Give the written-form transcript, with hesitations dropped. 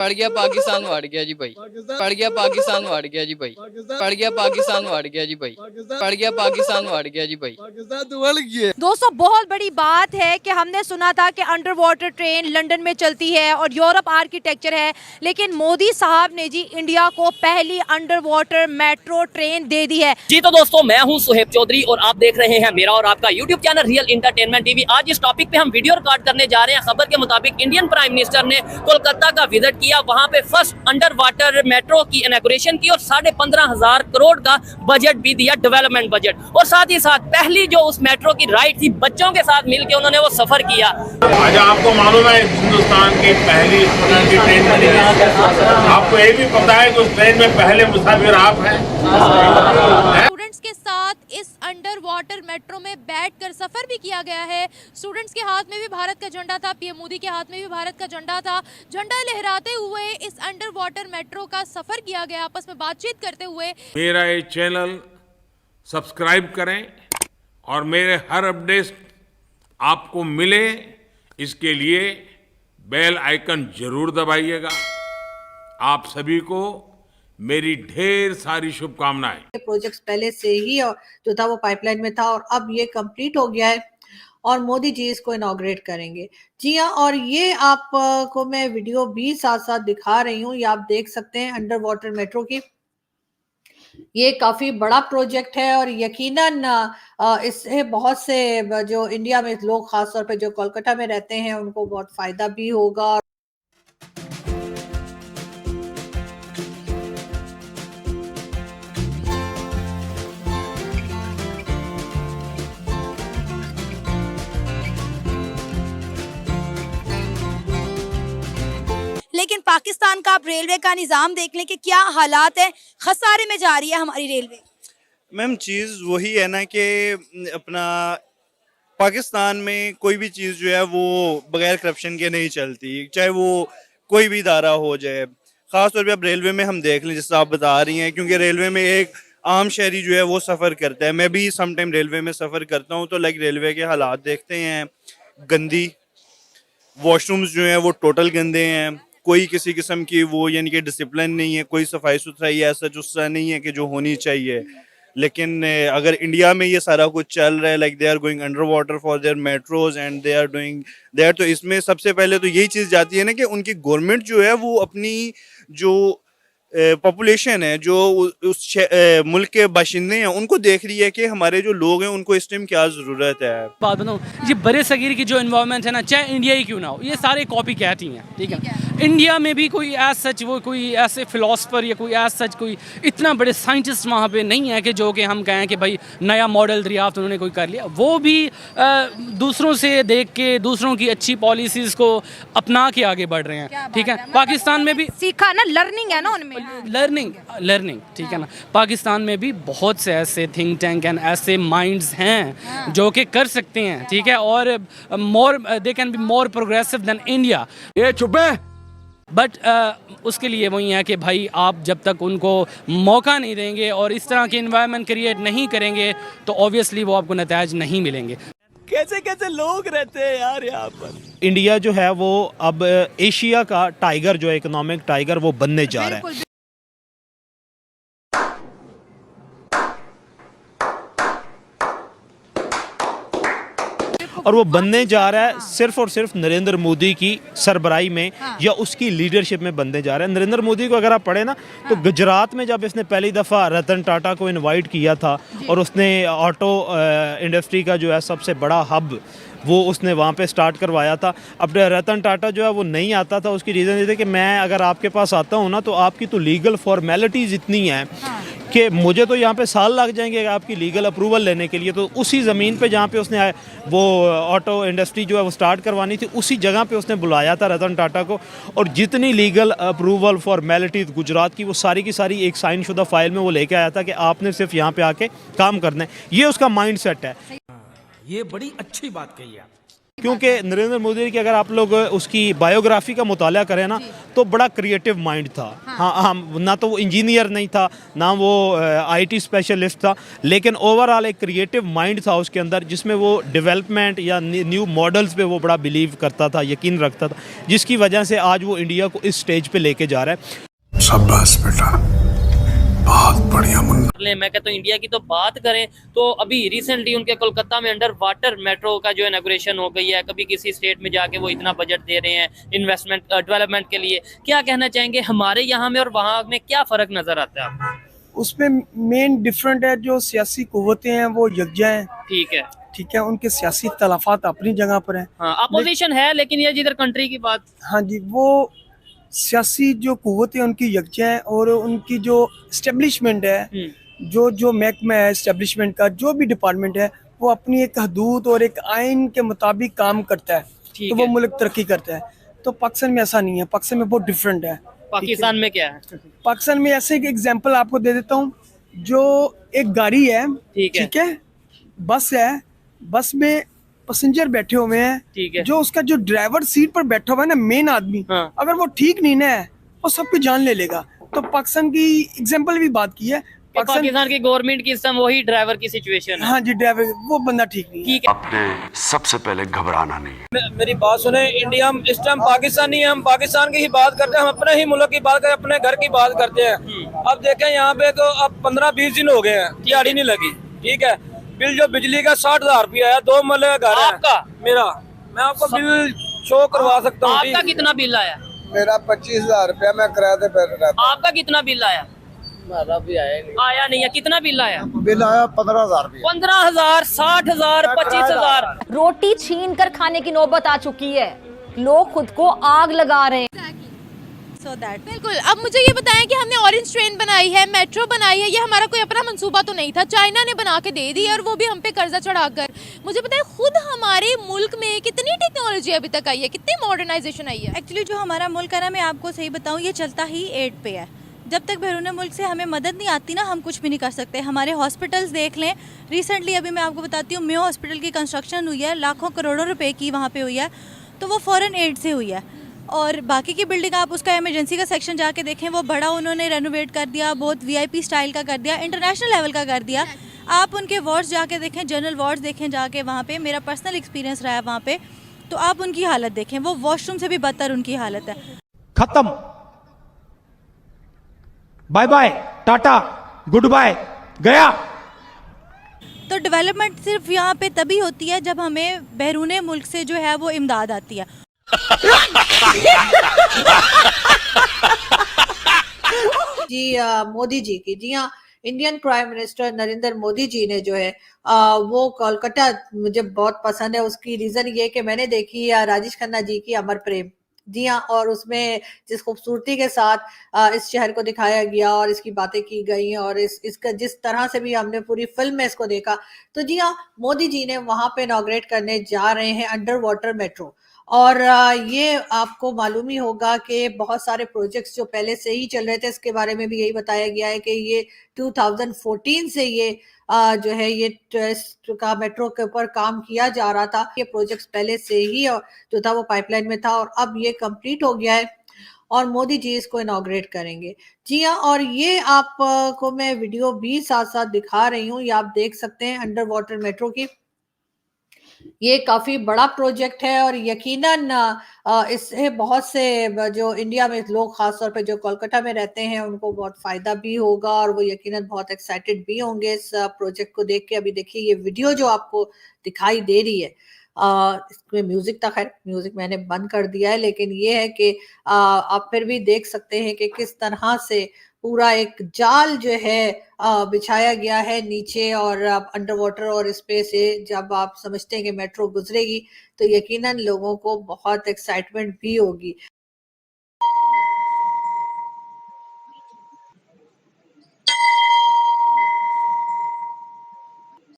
पड़ गया पाकिस्तान वाड़ गया जी भाई, पड़ गया पाकिस्तान वाड़ गया जी भाई, पड़ गया पाकिस्तान वाड़ गया जी भाई, पड़ गया पाकिस्तान वाड़ गया जी भाई। दोस्तों बहुत बड़ी बात है कि हमने सुना था कि अंडर वाटर ट्रेन लंदन में चलती है और यूरोप आर्किटेक्चर है, लेकिन मोदी साहब ने जी इंडिया को पहली अंडर वाटर मेट्रो ट्रेन दे दी है। जी तो दोस्तों, मैं हूं सुहेब चौधरी और आप देख रहे हैं मेरा और आपका YouTube channel real entertainment TV. आज इस टॉपिक पे हम वीडियो रिकॉर्ड करने जा रहे हैं। खबर के मुताबिक इंडियन प्राइम मिनिस्टर ने कोलकाता का विजिट किया, वहां पे फर्स्ट अंडर वाटर मेट्रो की इनॉग्रेशन की और 15,500 करोड़ का बजट भी दिया, डेवलपमेंट बजट। और साथ ही साथ पहली जो उस मेट्रो की राइड थी, बच्चों के साथ मिलकर उन्होंने वो सफर किया। आज आपको मालूम है हिंदुस्तान की पहली स्टील की ट्रेन बनी है। आपको ये भी पता है कि उस ट्रेन में पहले मुसाफिर आप हैं। स्टूडेंट्स के साथ इस अंडर वाटर मेट्रो में बैठकर सफर भी किया गया है। स्टूडेंट्स के हाथ में भी भारत का झंडा था, पीएम मोदी के हाथ में भी भारत का झंडा था। झंडा लहराते हुए इस अंडर वाटर मेट्रो का सफर किया गया, आपस में बातचीत करते हुए। मेरा ये चैनल सब्सक्राइब करें और मेरे हर अपडेट आपको मिले, इसके लिए बेल आइकन जरूर दबाइएगा। आप सभी को मेरी ढेर सारी शुभकामनाएं। प्रोजेक्ट्स पहले से ही जो था वो पाइपलाइन में था और अब ये कंप्लीट हो गया है और मोदी जी इसको इनॉग्रेट करेंगे। जी हाँ, और ये आपको मैं वीडियो भी साथ साथ दिखा रही हूँ, ये आप देख सकते हैं अंडर वाटर मेट्रो की। ये काफी बड़ा प्रोजेक्ट है और यकीनन इससे बहुत से जो इंडिया में लोग, खासतौर पे जो कोलकाता में रहते हैं, उनको बहुत फायदा भी होगा। लेकिन पाकिस्तान का आप रेलवे का निज़ाम देख लें कि क्या हालात है, खसारे में जा रही है हमारी रेलवे। मैम चीज़ वही है ना कि अपना पाकिस्तान में कोई भी चीज़ जो है वो बगैर करप्शन के नहीं चलती, चाहे वो कोई भी इदारा हो जाए। ख़ास तौर पे अब रेलवे में हम देख लें, जैसे आप बता रही हैं, क्योंकि रेलवे में एक आम शहरी जो है वो सफ़र करता है। मैं भी सम टाइम रेलवे में सफ़र करता हूँ, तो लाइक रेलवे के हालात देखते हैं, गंदी वॉशरूम्स जो हैं वो टोटल गंदे हैं, कोई किसी किस्म की वो यानी कि डिसिप्लिन नहीं है, कोई सफाई सुथराई ऐसा जुस्सा नहीं है कि जो होनी चाहिए। लेकिन अगर इंडिया में ये सारा कुछ चल रहा है, like they are going under water for their metros and they are doing there, तो इसमें सबसे पहले तो यही चीज़ जाती है ना कि उनकी गवर्नमेंट जो है वो अपनी जो पॉपुलेशन है, जो उस मुल्क के बाशिंदे हैं, उनको देख रही है कि हमारे जो लोग हैं उनको इस टाइम क्या ज़रूरत है। बात बताऊँ, ये बड़े सगीर की जो इन्वायरमेंट है ना, चाहे इंडिया ही क्यों ना हो, ये सारे कॉपी कैट ही हैं, ठीक है। इंडिया में भी कोई एज सच वो कोई ऐसे फिलोसफर या कोई एज सच कोई इतना बड़े साइंटिस्ट वहाँ पे नहीं है कि जो कि हम कहें कि भाई नया मॉडल दरियाफ्त उन्होंने कोई कर लिया। वो भी दूसरों से देख के दूसरों की अच्छी पॉलिसीज़ को अपना के आगे बढ़ रहे हैं, ठीक है। पाकिस्तान में भी सीखा ना, लर्निंग है ना उनमें, लर्निंग ठीक है ना। पाकिस्तान में भी बहुत से ऐसे थिंक टैंक एंड ऐसे माइंड्स हैं जो कि कर सकते हैं, ठीक है, और more they can be more progressive than India. ये चुप है। बट उसके लिए वही है कि भाई आप जब तक उनको मौका नहीं देंगे और इस तरह के इन्वायरमेंट क्रिएट नहीं करेंगे तो ऑब्वियसली वो आपको नतायज नहीं मिलेंगे। कैसे कैसे लोग रहते हैं यार यहाँ पर। इंडिया जो है वो अब एशिया का टाइगर, जो इकोनॉमिक टाइगर, वो बनने जा रहा है। और वो बनने जा रहा है सिर्फ और सिर्फ नरेंद्र मोदी की सरबराही में या उसकी लीडरशिप में बनने जा रहा है। नरेंद्र मोदी को अगर आप पढ़े ना, तो गुजरात में जब इसने पहली दफ़ा रतन टाटा को इनवाइट किया था और उसने ऑटो इंडस्ट्री का जो है सबसे बड़ा हब वो उसने वहाँ पे स्टार्ट करवाया था। अब रतन टाटा जो है वो नहीं आता था, उसकी रीज़न ये थे कि मैं अगर आपके पास आता हूँ ना, तो आपकी तो लीगल फॉर्मेलिटीज़ इतनी हैं कि मुझे तो यहाँ पे साल लग जाएंगे आपकी लीगल अप्रूवल लेने के लिए। तो उसी ज़मीन पे जहाँ पे उसने वो ऑटो इंडस्ट्री जो है वो स्टार्ट करवानी थी, उसी जगह पे उसने बुलाया था रतन टाटा को, और जितनी लीगल अप्रूवल फॉर्मेलिटीज़ गुजरात की, वो सारी की सारी एक साइन शुदा फाइल में वो लेके आया था कि आपने सिर्फ यहाँ पे आके काम करना है। ये उसका माइंड सेट है। ये बड़ी अच्छी बात कही आप। क्योंकि नरेंद्र मोदी की अगर आप लोग उसकी बायोग्राफी का मुताला करें ना तो बड़ा क्रिएटिव माइंड था। हाँ, ना तो वो इंजीनियर नहीं था, ना वो आईटी स्पेशलिस्ट था, लेकिन ओवरऑल एक क्रिएटिव माइंड था उसके अंदर, जिसमें वो डेवलपमेंट या न्यू मॉडल्स पे वो बड़ा बिलीव करता था, यकीन रखता था, जिसकी वजह से आज वो इंडिया को इस स्टेज पे लेके जा रहा है। शाबाश बेटा, बहुत बढ़िया मुन्ना। मैं कहता हूँ इंडिया की तो बात करें तो अभी रिसेंटली उनके कोलकाता में अंडर वाटर मेट्रो का जो इनॉग्रेशन हो गई है। कभी किसी स्टेट में जाके वो इतना बजट दे रहे हैं इन्वेस्टमेंट डेवलपमेंट के लिए, क्या कहना चाहेंगे हमारे यहाँ में और वहाँ में क्या फ़र्क नज़र आता है आपको? उसमें मेन डिफरेंट है, जो सियासी कुव्वतें हैं वो यकजा हैं। ठीक है, उनके सियासी इख्तलाफात अपनी जगह पर हैं। हाँ, अपोजिशन है, लेकिन ये जिधर कंट्री की बात, हाँ जी, वो सियासी जो कुव्वतें उनकी यकजा हैं और उनकी जो इस्टेब्लिशमेंट है, जो महकमा है इस्टेब्लिशमेंट का, जो भी डिपार्टमेंट है, वो अपनी एक हदूद और एक आइन के मुताबिक काम करता है, तो वो मुल्क तरक्की करता है। तो पाकिस्तान में ऐसा नहीं है, पाकिस्तान में बहुत डिफरेंट है। पाकिस्तान में क्या है? पाकिस्तान में ऐसे एक एग्जांपल आपको दे देता हूँ, जो एक गाड़ी है, ठीक है, बस है, बस में पैसेंजर बैठे हुए हैं, जो उसका जो ड्राइवर सीट पर बैठा हुआ है ना, मेन आदमी, अगर वो ठीक नहीं ना है, वो सबकी जान ले लेगा। तो पाकिस्तान की एग्जांपल भी बात की है, पाकिस्तान की गवर्नमेंट की सिस्टम वही ड्राइवर की सिचुएशन है। हाँ जी, ड्राइवर वो बंदा ठीक नहीं है। आपने सबसे पहले घबराना नहीं है। मेरी बात सुने, इंडिया इस टाइम पाकिस्तानी है, हम पाकिस्तान की ही बात करते हैं, हम अपने ही मुल्क की बात करते हैं, अपने घर की बात करते हैं। अब देखें यहाँ पे तो अब 15-20 दिन हो गए हैं, दिहाड़ी नहीं लगी। ठीक है, बिल जो बिजली का 60,000 रुपया है, 2 मरले का घर है आपका, मेरा, मैं आपको बिल शो करवा सकता हूँ। आपका कितना बिल आया? मेरा 25,000 रुपया, मैं किराए पे रहता। आपका कितना बिल आया? हमारा भी आया नहीं है। कितना बिल आया? बिल आया 15,000 रुपया। 15,000, 60,000, 25,000। रोटी छीन कर खाने की नौबत आ चुकी है, लोग खुद को आग लगा रहे हैं। So that, बिल्कुल। अब मुझे ये बताएं कि हमने ऑरेंज ट्रेन बनाई है, मेट्रो बनाई है, ये हमारा कोई अपना मंसूबा तो नहीं था, चाइना ने बना के दे दी और वो भी हम पे कर्जा चढ़ाकर। मुझे बताएं खुद हमारे मुल्क में कितनी टेक्नोलॉजी अभी तक आई है, कितनी मॉडर्नाइजेशन आई है? एक्चुअली जो हमारा मुल्क है ना, मैं आपको सही बताऊं, ये चलता ही एड पे है। जब तक बैरून मुल्क से हमें मदद नहीं आती ना, हम कुछ भी नहीं कर सकते। हमारे हॉस्पिटल्स देख लें, रिसेंटली अभी मैं आपको बताती हूँ, मेयो हॉस्पिटल की कंस्ट्रक्शन हुई है, लाखों करोड़ों रुपए की वहाँ पे हुई है, तो वो फॉरेन एड से हुई है। और बाकी की बिल्डिंग आप उसका इमरजेंसी का सेक्शन जाके देखें, वो बड़ा उन्होंने रेनोवेट कर दिया, बहुत वीआईपी स्टाइल का कर दिया, इंटरनेशनल लेवल का कर दिया। आप उनके वार्ड्स जाके देखें, जनरल वार्ड्स देखें जाके, वहाँ पे मेरा पर्सनल एक्सपीरियंस रहा है वहाँ पे, तो आप उनकी हालत देखें, वो वॉशरूम से भी बदतर उनकी हालत है। खत्म, bye bye, tata, goodbye, गया। तो डेवलपमेंट सिर्फ यहाँ पे तभी होती है जब हमें बैरून मुल्क से जो है वो इमदाद आती है। जी मोदी जी की, जी हाँ, Indian prime minister Narendra Modi ji ने जो है वो कोलकाता मुझे बहुत पसंद है। उसकी रीजन ये कि मैंने देखी राजेश खन्ना जी की अमर प्रेम, जी हाँ, और उसमें जिस खूबसूरती के साथ इस शहर को दिखाया गया और इसकी बातें की गई और इसका जिस तरह से भी हमने पूरी फिल्म में इसको देखा, तो जी हाँ, मोदी जी ने वहां पे इनॉग्रेट करने जा रहे हैं अंडर वाटर मेट्रो। और ये आपको मालूम ही होगा कि बहुत सारे प्रोजेक्ट्स जो पहले से ही चल रहे थे, इसके बारे में भी यही बताया गया है कि ये 2014 से ये जो है ये ट्रस्ट का मेट्रो के ऊपर काम किया जा रहा था। ये प्रोजेक्ट्स पहले से ही जो था वो पाइपलाइन में था और अब ये कंप्लीट हो गया है और मोदी जी इसको इनॉग्रेट करेंगे। जी हाँ, और ये आपको मैं वीडियो भी साथ साथ दिखा रही हूँ, ये आप देख सकते हैं अंडर वाटर मेट्रो की। ये काफी बड़ा प्रोजेक्ट है और यकीनन इससे बहुत से जो इंडिया में लोग, खासतौर पे जो कोलकाता में रहते हैं, उनको बहुत फायदा भी होगा और वो यकीनन बहुत एक्साइटेड भी होंगे इस प्रोजेक्ट को देख के। अभी देखिए ये वीडियो जो आपको दिखाई दे रही है, इसमें म्यूजिक था, खैर म्यूजिक मैंने बंद कर दिया है, लेकिन ये है कि आप फिर भी देख सकते हैं कि किस तरह से पूरा एक जाल जो है बिछाया गया है नीचे और अंडर वाटर, और इस पे से जब आप समझते हैं कि मेट्रो गुजरेगी तो यकीनन लोगों को बहुत एक्साइटमेंट भी होगी।